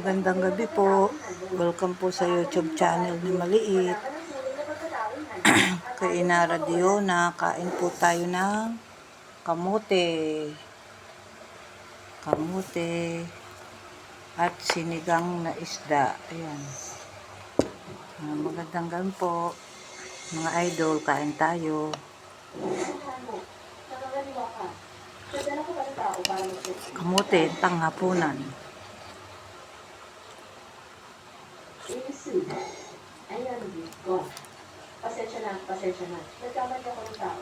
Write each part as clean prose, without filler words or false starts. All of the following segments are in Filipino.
Magandang gabi po. Welcome po sa YouTube channel ni Maliit. Kay Inara Diona, kain po tayo ng kamote. Kamote at sinigang na isda. Ayan. Magandang gabi po. Mga idol, kain tayo. Kamote, tanghapunan. Ayan, go. Pasensya na, pasensya na. Nagkamali ako ng tao.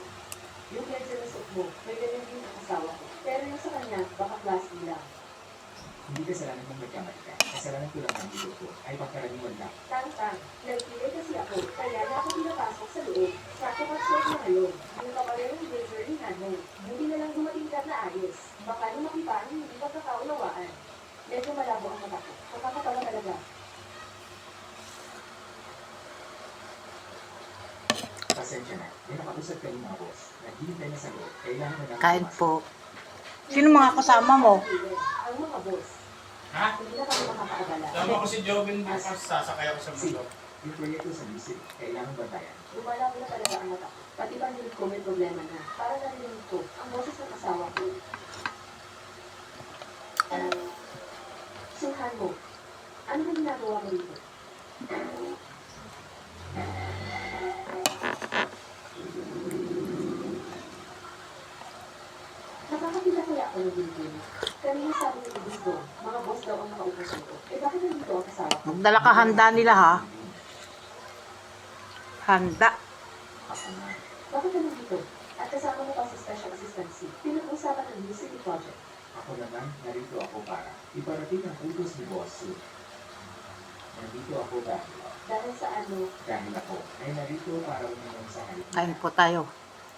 Yung head sa nasok mo, may ganyan din ang asawa ko. Pero yung sa kanya, baka class B lang. Hindi kasalanan kung nagkamali ka. Kasalanan ko lang ang dito ko ay pagkaraniwan lang. Tang-tang, nagpilay kasi ako, kaya na ako pinapasok sa loob. Sakto ka short na ngayon. Yung kaparehong blazer ni nanay. Buti na lang dumating ka na ayos. Baka lumaki pa ang hindi pagkakaunawaan. Medyo malabo ang mata ko. Makakatawa talaga. Pasensya na. May nakausap ka ng mga boss. Naghihintay na sa loob. Kailangan na namin Kain pumasok. po. Sino mga kasama mo? Ang mga boss. Ha? Hindi na kami makakaabala. Tama ko si Jovin bukas, sasakay ako sa Sige. mundo. Yung proyekto sa bisig, kailangan bantayan. Lumala ko na talaga ang mata ko. Pati panilig ko may problema na. Para narinig ko ang boses ng asawa ko. Sulhan mo. Ano na ginagawa mo dito? Nakakakita kaya ako ng bilbil. Kanina sabi ni Ibigo, mga boss daw ang nakaupusan ko. Eh bakit nandito ang asawa ko? Magdala ka handa nila ha. Handa. Ako na. Bakit ka nandito? At kasama mo pa sa special assistancy. Pinag-usapan ng New City Project. Ako naman, narito ako para iparating ang utos ni Boss Su. Nandito ako Dahil sa ano, dahil ako ay narito para uminom sa halip. Kain po tayo.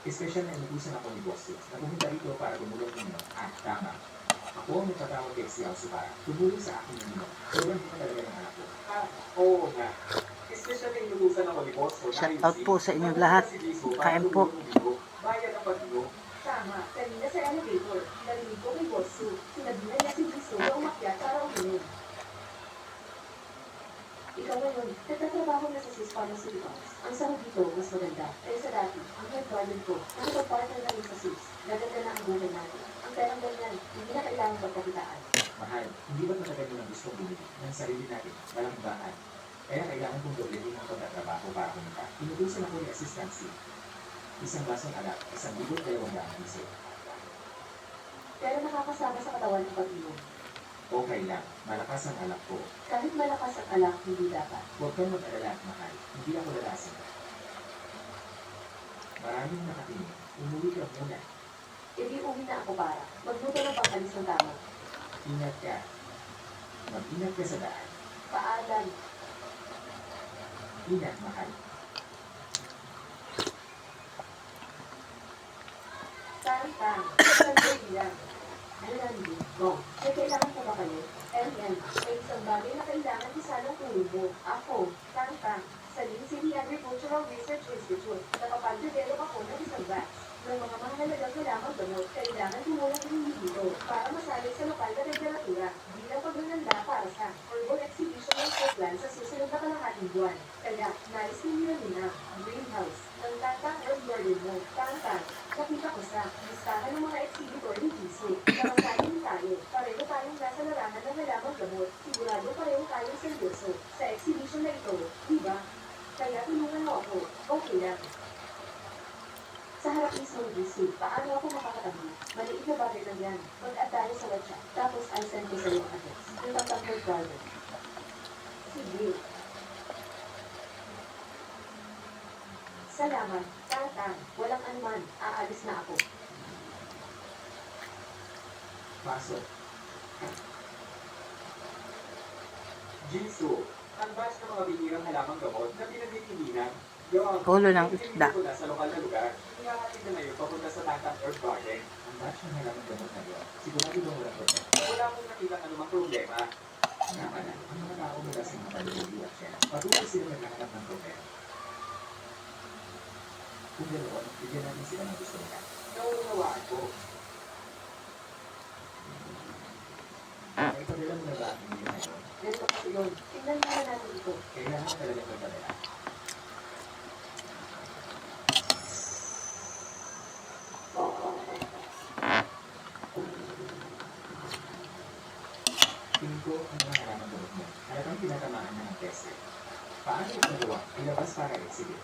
Espesyal na inutusan ako ni Boss Su na pumunta rito para tumulong ninyo. Ah, tama. Ako ang nagpatawag kay si Elsie para tumulong sa akin ninyo. Sobrang kita talaga ng anak ko. Ah, oo nga. Espesyal na inutusan ako ni Boss Su. Shout out po sa inyong lahat. Kain po. Bayad ang pag-inom. tama, kanina sa elevator. Narinig ko kay Boss Su. Sinabi na niya si Gusto na umakyat para uminom. Ikaw ngayon, nagtatrabaho na sa Swiss Pharmaceuticals. Ang sahod dito, mas maganda. Kaya sa dati, ang head garden ko, nakapag-partner na rin sa Swiss. Naganda na ang buhay natin. Ang perang ganyan, hindi na kailangan pagkakitaan. Mahal, hindi ba matagal mo lang gustong bumili ng sarili natin, walang bahan? Kaya kailangan kong doblehin ang pagtatrabaho para kumita. Inutusan ako ni assistancy. Isang basong alak, 1,200 piso. Pero nakakasama sa katawan ng pag-inom. Okay lang, malakas ang alak ko. Kahit malakas ang alak, hindi dapat. Huwag kang mag-alala, mahal. Hindi ako lalasing. Maraming nakatingin. Umuwi ka muna. E di uwi na ako para. Magluto ng pang-alis ng tama. Ingat ka. Mag-ingat ka sa daan. Paalam. Ingat, mahal. Tang-tang. Sandali lang. Ano nandito? Go. May kailangan po ba kayo? LM. May isang bagay na kailangan isa ng tulong mo. Ako. Tang-tang. Sa Lin City Agricultural Research Institute. Nakapag-develop ako ng isang batch ng mga mahalagang halamang gamot. Kailangan tumulong hindi dito para masalit sa lokal na temperatura bilang paghahanda para sa herbal exhibition ng Scotland sa susunod na kalahating buwan. Kaya, nais ninyo na greenhouse ng Tang-tang Herb Garden mo. Tang-tang. Nakita ko sa listahan ng mga exhibitor ni Jisoo. Namasahin tayo. Pareho tayong nasa larangan ng halamang gamot. Sigurado pareho tayong seryoso sa exhibition na ito. Diba? Kaya tulungan mo ako. Okay lang. Sa harap mismo ng Jisoo, paano ako makakatabi? Maliit na bagay lang yan. Mag-add tayo sa WhatsApp. Tapos I'll send ko sa iyo ang address. Yung Tang-tang Herb Garden. Sige. Salamat. Tang-tang. Walang anuman. Aalis na ako. Pasok. Jisoo, ang batch ng mga binirang halamang gamot na pinagtitilinan. Yung Ulo ng isda. ko na sa lokal na lugar, hinahatid na ngayon papunta sa Tang-tang Herb Garden. Ang batch ng halamang gamot na yun, sigurado ba walang problema? Wala akong nakita anumang problema. Nga pala, ang mga tao mula sa mga palulubiwat siya, patuloy sila naghahanap ng problema. Kung ganoon, bigyan natin sila ng gusto nila. Nauunawaan ko. Ay, pagdalang na ba ang hindi na yun? Ganito yun. Tingnan muna natin ito. Kailangan talaga ito talaga. Tingin ko ang mga halaman gamot mo. Halatang tinatamaan na ng teste. Paano ito nagawa? Ilabas para exhibit.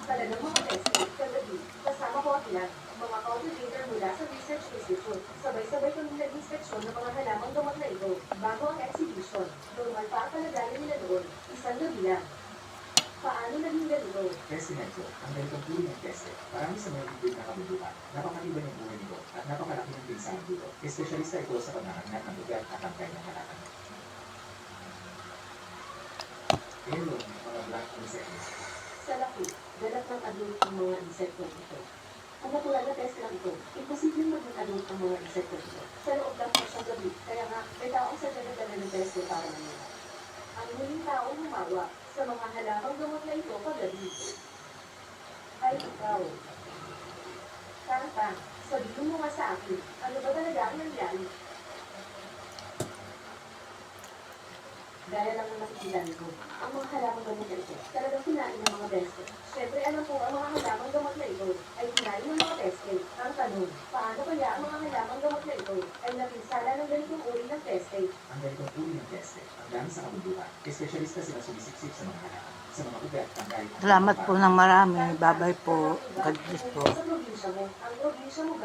Talagang mga teste, kagabi, kasama ko ang ilan, mga cultivator mula sa Research Institute. Sabay-sabay kami nag-inspeksyon ng mga halamang gamot na ito bago ang exhibition. Normal pa ang kalagayan nila doon, isang gabi lang. Paano naging ganito? Teste na ito, ang ganitong uri ng teste. Marami sa mga bibig na kabundukan. Napakaliban ng buhay nito at napakalaki ng pinsahan dito. Espesyalista ito sa paghahanap ng lugar at tangkay ng halaman. Ngayon, mga black insects. Sa laki, ganap ng adult ang mga insekto ito. Ang natural na test lang ito, imposibleng maging adult ang mga insekto ito. Sa loob lang po siyang gabi, kaya nga, may taong sa dala ng teste para manila. Ang huling taong humawa sa mga halamang gamot na ito kagabi. Ay, ikaw. Tang-tang, sabihin mo nga sa akin, ano ba talaga ang nangyari? Gaya lang ng nakikita ko, ang mga halamang gamot na ito, talagang kinain ng mga teste. Siyempre, alam ko ang mga halamang gamot na ito ay kinain ng mga teste. Ang tanong, paano kaya ang mga halamang gamot na ito ay napinsala ng ganitong uri ng teste? Ang ganitong uri ng teste, ang dami sa kabundukan. Espesyalista sila sumisiksik sa mga halaman. Sa mga ugat, tangkay. Salamat po ng marami. Bye-bye po. God bless po. Sa probinsya mo, ang probinsya mo